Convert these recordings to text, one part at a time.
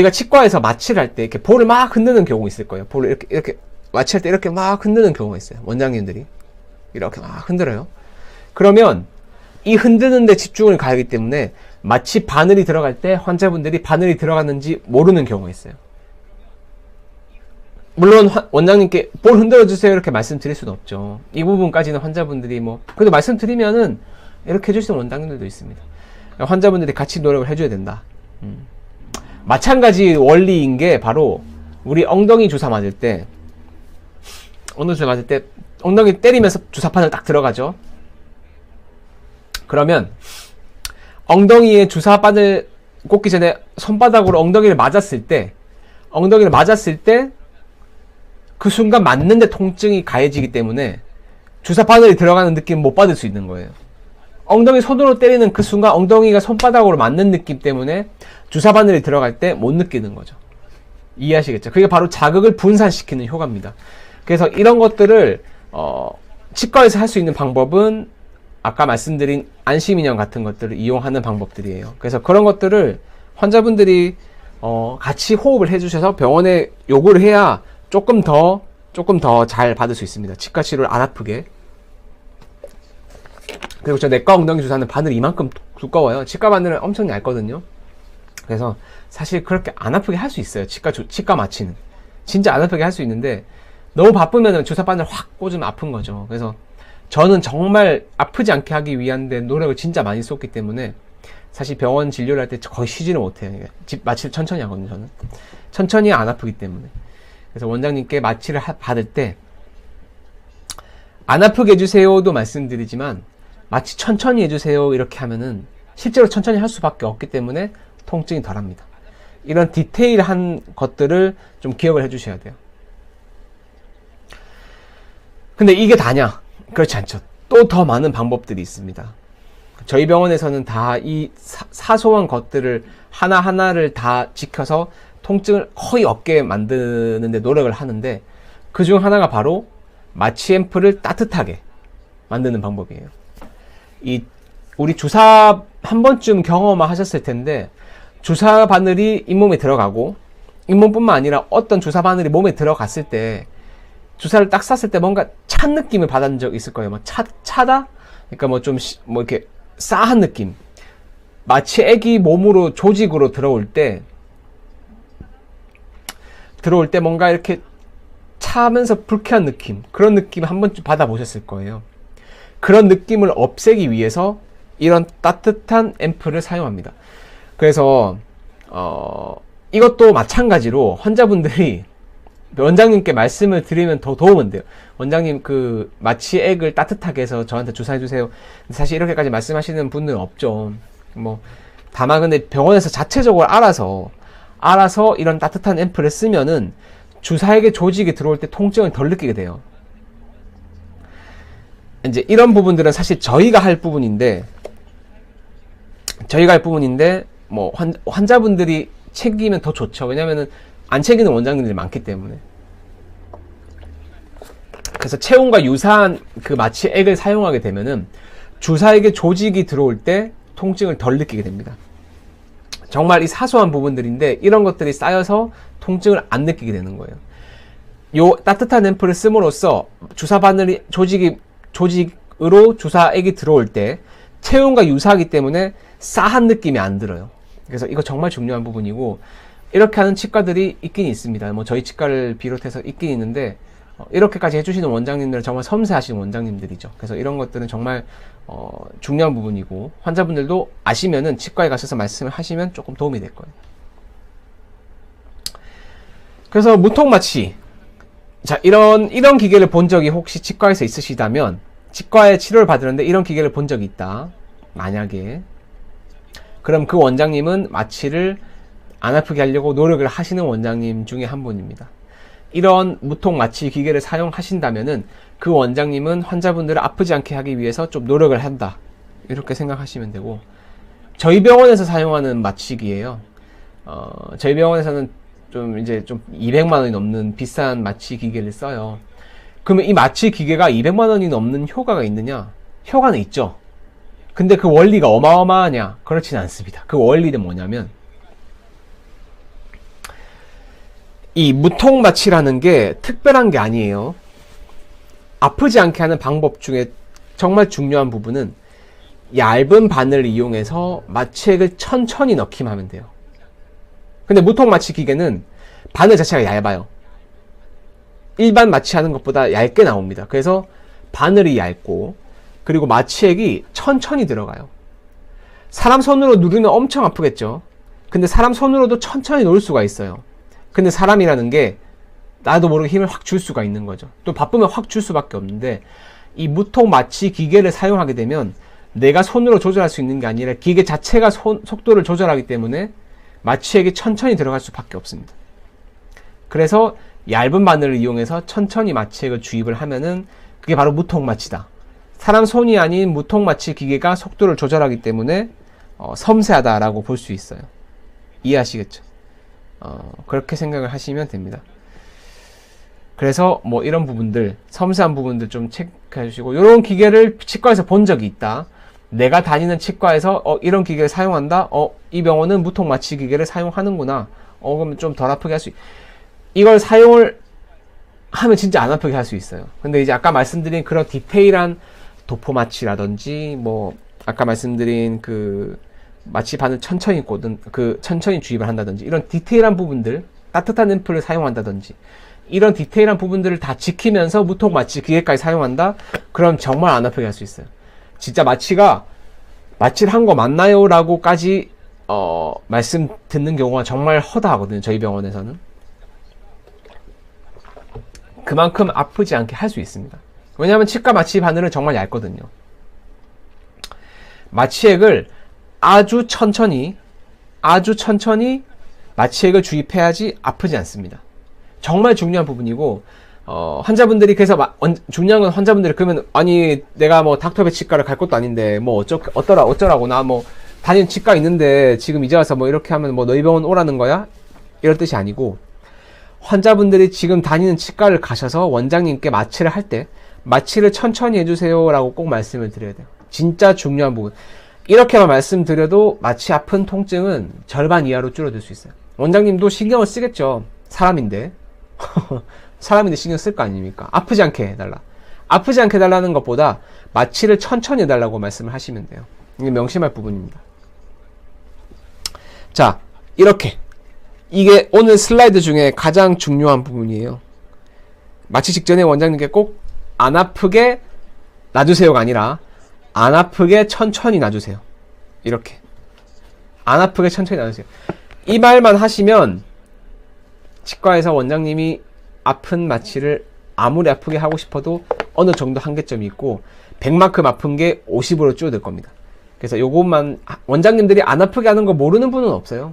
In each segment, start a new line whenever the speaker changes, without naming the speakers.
우리가 치과에서 마취를 할 때 이렇게 볼을 막 흔드는 경우 있을 거예요. 볼을 이렇게 마취할 때 이렇게 막 흔드는 경우가 있어요. 원장님들이 이렇게 막 흔들어요. 그러면 이 흔드는 데 집중을 가하기 때문에 마치 바늘이 들어갈 때 환자분들이 바늘이 들어갔는지 모르는 경우가 있어요. 물론 원장님께 볼 흔들어 주세요 이렇게 말씀드릴 수는 없죠. 이 부분까지는 환자분들이 그래도 말씀드리면은 이렇게 해주시는 원장님들도 있습니다. 환자분들이 같이 노력을 해줘야 된다. 마찬가지 원리인 게 바로 우리 엉덩이 주사 맞을 때 엉덩이 때리면서 주사판을 딱 들어가죠. 그러면 엉덩이에 주사바늘 꽂기 전에 손바닥으로 엉덩이를 맞았을 때 그 순간 맞는데 통증이 가해지기 때문에 주사바늘이 들어가는 느낌 못 받을 수 있는 거예요. 엉덩이 손으로 때리는 그 순간 엉덩이가 손바닥으로 맞는 느낌 때문에 주사바늘이 들어갈 때 못 느끼는 거죠. 이해하시겠죠? 그게 바로 자극을 분산시키는 효과입니다. 그래서 이런 것들을 치과에서 할 수 있는 방법은 아까 말씀드린 안심인형 같은 것들을 이용하는 방법들이에요. 그래서 그런 것들을 환자분들이 같이 호흡을 해주셔서 병원에 요구를 해야 조금 더 잘 받을 수 있습니다. 치과 치료를 안 아프게. 그리고 저 내과 엉덩이 주사는 바늘이 이만큼 두꺼워요. 치과 바늘은 엄청 얇거든요. 그래서 사실 그렇게 안 아프게 할 수 있어요. 치과 마취는 진짜 안 아프게 할 수 있는데 너무 바쁘면 주사 바늘 확 꽂으면 아픈 거죠. 그래서 저는 정말 아프지 않게 하기 위한 데 노력을 진짜 많이 쏟기 때문에 사실 병원 진료를 할 때 거의 쉬지를 못해요. 마취를 천천히 하거든요. 저는 천천히 안 아프기 때문에. 그래서 원장님께 마취를 받을 때 안 아프게 해주세요도 말씀드리지만 마취 천천히 해주세요 이렇게 하면은 실제로 천천히 할 수밖에 없기 때문에 통증이 덜합니다. 이런 디테일한 것들을 좀 기억을 해주셔야 돼요. 근데 이게 다냐? 그렇지 않죠. 또 더 많은 방법들이 있습니다. 저희 병원에서는 다 이 사소한 것들을 하나하나를 다 지켜서 통증을 거의 없게 만드는 데 노력을 하는데 그중 하나가 바로 마취 앰플을 따뜻하게 만드는 방법이에요. 우리 주사 한 번쯤 경험하셨을 텐데 주사 바늘이 잇몸에 들어가고 잇몸뿐만 아니라 어떤 주사 바늘이 몸에 들어갔을 때 주사를 딱 쐈을 때 뭔가 찬 느낌을 받은 적 있을 거예요. 차다? 그러니까 이렇게 싸한 느낌. 마치 애기 몸으로 조직으로 들어올 때 뭔가 이렇게 차면서 불쾌한 느낌. 그런 느낌 한 번쯤 받아보셨을 거예요. 그런 느낌을 없애기 위해서 이런 따뜻한 앰플을 사용합니다. 그래서 이것도 마찬가지로 환자분들이 원장님께 말씀을 드리면 더 도움은 돼요. 원장님 그 마취액을 따뜻하게 해서 저한테 주사해주세요. 사실 이렇게까지 말씀하시는 분들은 없죠. 다만 근데 병원에서 자체적으로 알아서 이런 따뜻한 앰플을 쓰면은 주사액의 조직이 들어올 때 통증을 덜 느끼게 돼요. 이제 이런 부분들은 사실 저희가 할 부분인데 환자분들이 챙기면 더 좋죠. 왜냐면은 안 챙기는 원장님들이 많기 때문에. 그래서 체온과 유사한 그 마취액을 사용하게 되면은 주사액의 조직이 들어올 때 통증을 덜 느끼게 됩니다. 정말 이 사소한 부분들인데 이런 것들이 쌓여서 통증을 안 느끼게 되는 거예요. 요 따뜻한 앰플을 씀으로써 주사 바늘이 조직으로 주사액이 들어올 때 체온과 유사하기 때문에 싸한 느낌이 안 들어요. 그래서 이거 정말 중요한 부분이고 이렇게 하는 치과들이 있긴 있습니다. 저희 치과를 비롯해서 있긴 있는데 이렇게까지 해주시는 원장님들은 정말 섬세하신 원장님들이죠. 그래서 이런 것들은 정말 중요한 부분이고 환자분들도 아시면은 치과에 가셔서 말씀을 하시면 조금 도움이 될 거예요. 그래서 무통마취, 자 이런 기계를 본 적이 혹시 치과에서 있으시다면 치과에 치료를 받으는데 이런 기계를 본 적이 있다. 만약에 그럼 그 원장님은 마취를 안 아프게 하려고 노력을 하시는 원장님 중에 한 분입니다. 이런 무통 마취 기계를 사용하신다면은 그 원장님은 환자분들을 아프지 않게 하기 위해서 좀 노력을 한다. 이렇게 생각하시면 되고 저희 병원에서 사용하는 마취기예요. 저희 병원에서는 좀 200만 원이 넘는 비싼 마취 기계를 써요. 그러면 이 마취 기계가 200만 원이 넘는 효과가 있느냐? 효과는 있죠. 근데 그 원리가 어마어마하냐? 그렇진 않습니다. 그 원리는 뭐냐면 이 무통마취라는 게 특별한 게 아니에요. 아프지 않게 하는 방법 중에 정말 중요한 부분은 얇은 바늘을 이용해서 마취액을 천천히 넣기만 하면 돼요. 근데 무통마취 기계는 바늘 자체가 얇아요. 일반 마취하는 것보다 얇게 나옵니다. 그래서 바늘이 얇고, 그리고 마취액이 천천히 들어가요. 사람 손으로 누르면 엄청 아프겠죠. 근데 사람 손으로도 천천히 놓을 수가 있어요. 근데 사람이라는 게 나도 모르게 힘을 확 줄 수가 있는 거죠. 또 바쁘면 확 줄 수밖에 없는데, 이 무통마취 기계를 사용하게 되면 내가 손으로 조절할 수 있는 게 아니라 기계 자체가 속도를 조절하기 때문에 마취액이 천천히 들어갈 수밖에 없습니다. 그래서 얇은 바늘을 이용해서 천천히 마취액을 주입을 하면은 그게 바로 무통마취다. 사람 손이 아닌 무통마취 기계가 속도를 조절하기 때문에 섬세하다라고 볼 수 있어요. 이해하시겠죠? 그렇게 생각을 하시면 됩니다. 그래서 뭐 이런 부분들, 섬세한 부분들 좀 체크해 주시고, 이런 기계를 치과에서 본 적이 있다. 내가 다니는 치과에서 이런 기계를 사용한다. 이 병원은 무통마취 기계를 사용하는구나. 그러면 좀 덜 아프게 할 수 이걸 사용을 하면 진짜 안 아프게 할 수 있어요. 근데 이제 아까 말씀드린 그런 디테일한 도포마취라든지, 뭐 아까 말씀드린 그 마취 바늘 천천히 꽂은 천천히 주입을 한다든지, 이런 디테일한 부분들, 따뜻한 앰플을 사용한다든지, 이런 디테일한 부분들을 다 지키면서 무통마취 기계까지 사용한다? 그럼 정말 안 아프게 할 수 있어요. 진짜 마취를 한 거 맞나요? 라고까지 말씀 듣는 경우가 정말 허다하거든요. 저희 병원에서는. 그만큼 아프지 않게 할 수 있습니다. 왜냐하면 치과 마취 바늘은 정말 얇거든요. 마취액을 아주 천천히 마취액을 주입해야지 아프지 않습니다. 정말 중요한 부분이고, 환자분들이 그래서 중요한 건 환자분들이 그러면 아니 내가 뭐 닥터베 치과를 갈 것도 아닌데 뭐 어쩌라고 나 뭐 다니는 치과 있는데 지금 이제 와서 뭐 이렇게 하면 뭐 너희 병원 오라는 거야? 이런 뜻이 아니고, 환자분들이 지금 다니는 치과를 가셔서 원장님께 마취를 할 때 마취를 천천히 해주세요 라고 꼭 말씀을 드려야 돼요. 진짜 중요한 부분. 이렇게만 말씀드려도 마취 아픈 통증은 절반 이하로 줄어들 수 있어요. 원장님도 신경을 쓰겠죠. 사람인데 사람인데 신경 쓸 거 아닙니까? 아프지 않게 해달라. 아프지 않게 해달라는 것보다 마취를 천천히 해달라고 말씀을 하시면 돼요. 이게 명심할 부분입니다. 자, 이렇게 이게 오늘 슬라이드 중에 가장 중요한 부분이에요. 마취 직전에 원장님께 꼭 안 아프게 놔주세요가 아니라 안 아프게 천천히 놔주세요. 이렇게 안 아프게 천천히 놔주세요. 이 말만 하시면 치과에서 원장님이 아픈 마취를 아무리 아프게 하고 싶어도 어느 정도 한계점이 있고 100만큼 아픈 게 50으로 줄어들 겁니다. 그래서 요것만, 원장님들이 안 아프게 하는 거 모르는 분은 없어요.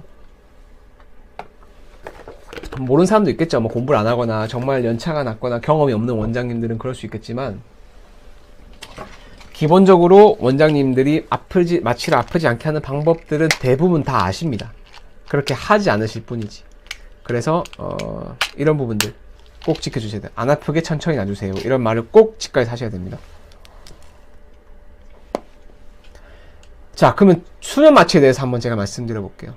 모르는 사람도 있겠죠. 뭐 공부를 안 하거나 정말 연차가 낮거나 경험이 없는 원장님들은 그럴 수 있겠지만, 기본적으로 원장님들이 마취를 아프지 않게 하는 방법들은 대부분 다 아십니다. 그렇게 하지 않으실 뿐이지. 그래서 이런 부분들 꼭 지켜주셔야 돼요. 안 아프게 천천히 놔주세요. 이런 말을 꼭 치과에서 하셔야 됩니다. 자, 그러면 수면 마취에 대해서 한번 제가 말씀드려 볼게요.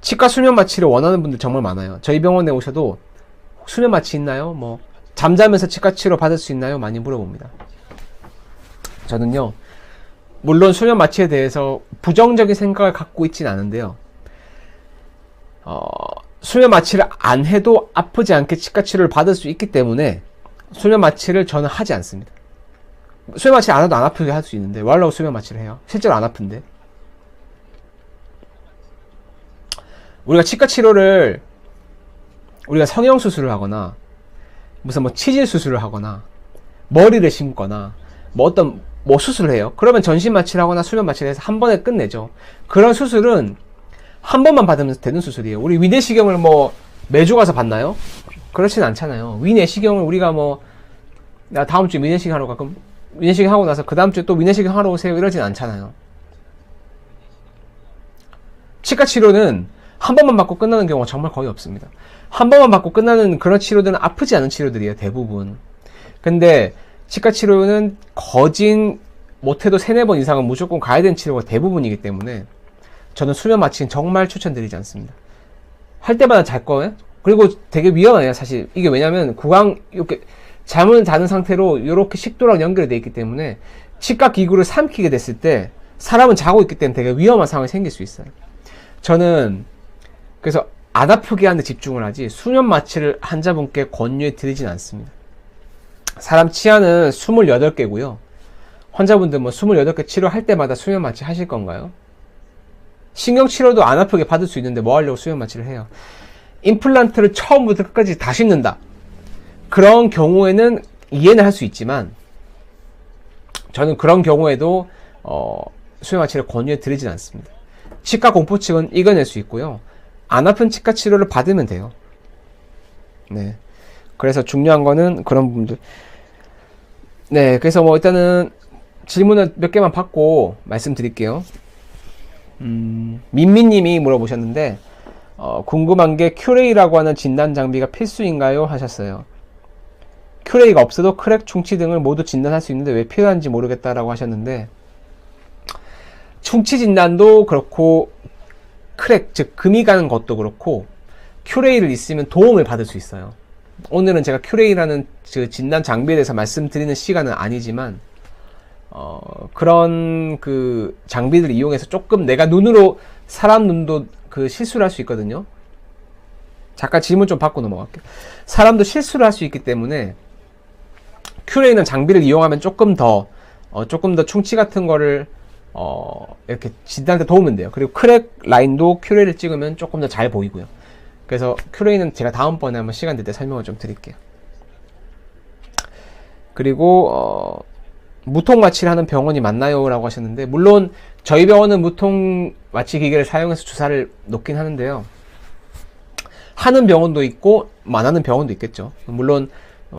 치과 수면 마취를 원하는 분들 정말 많아요. 저희 병원에 오셔도 수면 마취 있나요? 뭐 잠자면서 치과 치료 받을 수 있나요? 많이 물어봅니다. 저는요, 물론 수면 마취에 대해서 부정적인 생각을 갖고 있진 않은데요, 수면 마취를 안 해도 아프지 않게 치과 치료를 받을 수 있기 때문에 수면 마취를 저는 하지 않습니다. 수면 마취 안 해도 안 아프게 할 수 있는데 왜 하려고 수면 마취를 해요? 실제로 안 아픈데. 우리가 치과 치료를, 우리가 성형 수술을 하거나 무슨 뭐 치질 수술을 하거나 머리를 심거나 뭐 어떤 뭐 수술을 해요. 그러면 전신 마취를 하거나 수면 마취를 해서 한 번에 끝내죠. 그런 수술은 한 번만 받으면 되는 수술이에요. 우리 위내시경을 뭐 매주 가서 받나요? 그렇진 않잖아요. 위내시경을 우리가 뭐, 나 다음 주에 위내시경 하러 가, 그럼 위내시경 하고 나서 그 다음 주에 또 위내시경 하러 오세요, 이러진 않잖아요. 치과 치료는 한 번만 받고 끝나는 경우가 정말 거의 없습니다. 한 번만 받고 끝나는 그런 치료들은 아프지 않은 치료들이에요, 대부분. 근데 치과 치료는 거진 못해도 3-4번 이상은 무조건 가야 되는 치료가 대부분이기 때문에 저는 수면 마취는 정말 추천드리지 않습니다. 할 때마다 잘 거예요? 그리고 되게 위험해요, 사실. 이게 왜냐면 구강, 이렇게 잠을 자는 상태로 이렇게 식도랑 연결이 되어 있기 때문에 치과 기구를 삼키게 됐을 때 사람은 자고 있기 때문에 되게 위험한 상황이 생길 수 있어요. 저는 그래서 안 아프게 하는 데 집중을 하지 수면 마취를 환자분께 권유해 드리진 않습니다. 사람 치아는 28개고요. 환자분들 뭐 28개 치료할 때마다 수면 마취 하실 건가요? 신경 치료도 안 아프게 받을 수 있는데 뭐 하려고 수면 마취를 해요? 임플란트를 처음부터 끝까지 다 심는다. 그런 경우에는 이해는 할 수 있지만 저는 그런 경우에도 수면 마취를 권유해 드리진 않습니다. 치과 공포증은 이겨낼 수 있고요. 안 아픈 치과 치료를 받으면 돼요. 네. 그래서 중요한 거는 그런 부분들. 네. 그래서 뭐 일단은 질문을 몇 개만 받고 말씀드릴게요. 민미님이 물어보셨는데, 궁금한 게 큐레이라고 하는 진단 장비가 필수인가요? 하셨어요. 큐레이가 없어도 크랙, 충치 등을 모두 진단할 수 있는데 왜 필요한지 모르겠다라고 하셨는데, 충치 진단도 그렇고 크랙, 즉 금이 가는 것도 그렇고 큐레이를 있으면 도움을 받을 수 있어요. 오늘은 제가 큐레이라는 그 진단 장비에 대해서 말씀드리는 시간은 아니지만 그런 그 장비들을 이용해서 조금 내가 눈으로 사람 눈도 그 실수를 할 수 있거든요. 잠깐 질문 좀 받고 넘어갈게요. 사람도 실수를 할 수 있기 때문에 큐레이는 장비를 이용하면 조금 더 충치 같은 거를 이렇게 진단할 때 도우면 돼요. 그리고 크랙 라인도 큐레이를 찍으면 조금 더 잘 보이고요. 그래서 큐레이는 제가 다음번에 한번 시간 될 때 설명을 좀 드릴게요. 그리고 무통 마취를 하는 병원이 맞나요? 라고 하셨는데, 물론 저희 병원은 무통 마취 기계를 사용해서 주사를 놓긴 하는데요. 하는 병원도 있고 안 하는 병원도 있겠죠. 물론